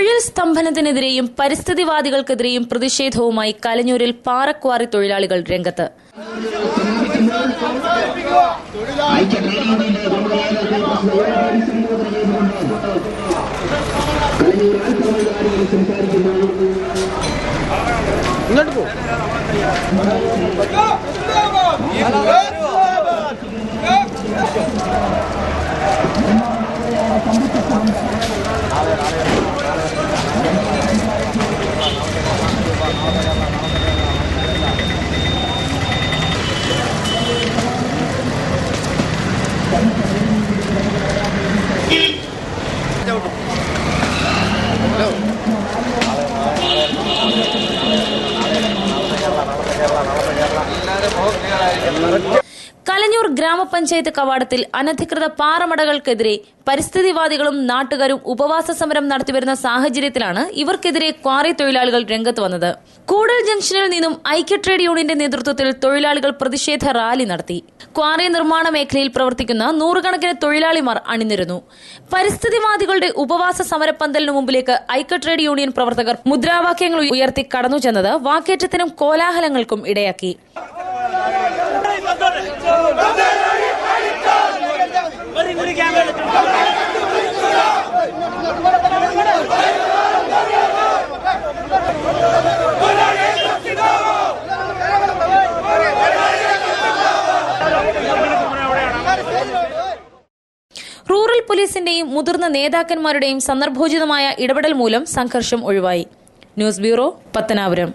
തൊഴിൽ സ്തംഭനത്തിനെതിരെയും പരിസ്ഥിതിവാദികൾക്കെതിരെയും പ്രതിഷേധവുമായി കലഞ്ഞൂരിൽ പാറക്വാറി തൊഴിലാളികൾ രംഗത്ത്. കലഞ്ഞൂർ ഗ്രാമപഞ്ചായത്ത് കവാടത്തിൽ അനധികൃത പാറമടകൾക്കെതിരെ പരിസ്ഥിതിവാദികളും നാട്ടുകാരും ഉപവാസ സമരം നടത്തിവരുന്ന സാഹചര്യത്തിലാണ് ഇവർക്കെതിരെ ക്വാറി തൊഴിലാളികൾ രംഗത്ത് വന്നത്. കൂടൽ ജംഗ്ഷനിൽ നിന്നും ഐക്യ ട്രേഡ് യൂണിയന്റെ നേതൃത്വത്തിൽ തൊഴിലാളികൾ പ്രതിഷേധ റാലി നടത്തി. ക്വാറി നിർമ്മാണ മേഖലയിൽ പ്രവർത്തിക്കുന്ന നൂറുകണക്കിന് തൊഴിലാളിമാർ അണിനിരുന്നു. പരിസ്ഥിതിവാദികളുടെ ഉപവാസ സമരപ്പന്തലിനു മുമ്പിലേക്ക് ഐക്യ ട്രേഡ് യൂണിയൻ പ്രവർത്തകർ മുദ്രാവാക്യങ്ങൾ ഉയർത്തി കടന്നു ചെന്നത് വാക്കേറ്റത്തിനും കോലാഹലങ്ങൾക്കും ഇടയാക്കി. റൂറൽ പോലീസിന്റെയും മുതിർന്ന നേതാക്കന്മാരുടെയും സന്ദർഭോചിതമായ ഇടപെടൽ മൂലം സംഘർഷം ഒഴിവായി. News bureau, Pathanapuram.